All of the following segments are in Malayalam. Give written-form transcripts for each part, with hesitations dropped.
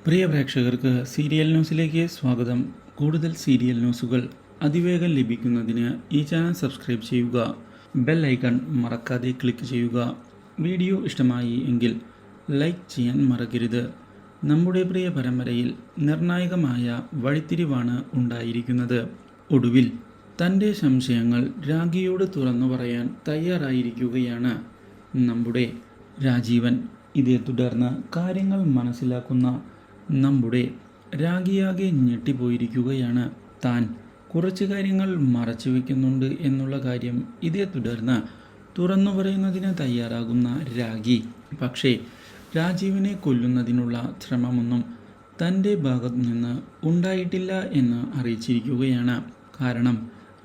പ്രിയ പ്രേക്ഷകർക്ക് സീരിയൽ ന്യൂസിലേക്ക് സ്വാഗതം. കൂടുതൽ സീരിയൽ ന്യൂസുകൾ അതിവേഗം ലഭിക്കുന്നതിന് ഈ ചാനൽ സബ്സ്ക്രൈബ് ചെയ്യുക. ബെൽ ഐക്കൺ മറക്കാതെ ക്ലിക്ക് ചെയ്യുക. വീഡിയോ ഇഷ്ടമായി എങ്കിൽ ലൈക്ക് ചെയ്യാൻ മറക്കരുത്. നമ്മുടെ പ്രിയ പരമ്പരയിൽ നിർണായകമായ വഴിത്തിരിവാണ് ഉണ്ടായിരിക്കുന്നത്. ഒടുവിൽ തൻ്റെ സംശയങ്ങൾ രാഖിയോട് തുറന്നു പറയാൻ തയ്യാറായിരിക്കുകയാണ് നമ്മുടെ രാജീവൻ. ഇതേ തുടർന്ന് കാര്യങ്ങൾ മനസ്സിലാക്കുന്ന നമ്മുടെ രാഖിയാകെ ഞെട്ടിപ്പോയിരിക്കുകയാണ്. താൻ കുറച്ച് കാര്യങ്ങൾ മറച്ചു വയ്ക്കുന്നുണ്ട് എന്നുള്ള കാര്യം ഇതേ തുടർന്ന് തുറന്നു പറയുന്നതിന് തയ്യാറാകുന്ന രാഖി, പക്ഷേ രാജീവിനെ കൊല്ലുന്നതിനുള്ള ശ്രമമൊന്നും തൻ്റെ ഭാഗത്തു നിന്ന് ഉണ്ടായിട്ടില്ല എന്ന് അറിയിച്ചിരിക്കുകയാണ്. കാരണം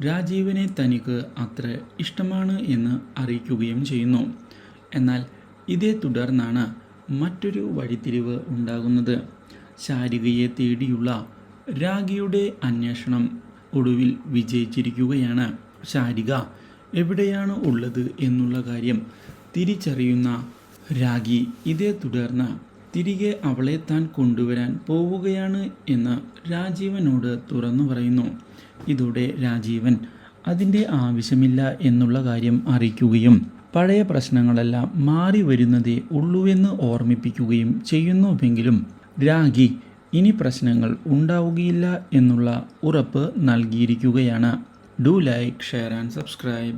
രാജീവിനെ തനിക്ക് അത്ര ഇഷ്ടമാണ് എന്ന് അറിയിക്കുകയും ചെയ്യുന്നു. എന്നാൽ ഇതേ തുടർന്നാണ് മറ്റൊരു വഴിത്തിരിവ് ഉണ്ടാകുന്നത്. ശാരികയെ തേടിയുള്ള രാഖിയുടെ അന്വേഷണം ഒടുവിൽ വിജയിച്ചിരിക്കുകയാണ്. ശാരിക എവിടെയാണ് ഉള്ളത് എന്നുള്ള കാര്യം തിരിച്ചറിയുന്ന രാഖി ഇതേ തുടർന്ന് തിരികെ അവളെ താൻ കൊണ്ടുവരാൻ പോവുകയാണ് എന്ന് രാജീവനോട് തുറന്നു പറയുന്നു. ഇതോടെ രാജീവൻ അതിൻ്റെ ആവശ്യമില്ല എന്നുള്ള കാര്യം അറിയിക്കുകയും പഴയ പ്രശ്നങ്ങളെല്ലാം മാറി വരുന്നതേ ഉള്ളൂവെന്ന് ഓർമ്മിപ്പിക്കുകയും ചെയ്യുന്നുവെങ്കിലും രാഖി ഇനി പ്രശ്നങ്ങൾ ഉണ്ടാവുകയില്ല എന്നുള്ള ഉറപ്പ് നൽകിയിരിക്കുകയാണ്. Do like, share and subscribe.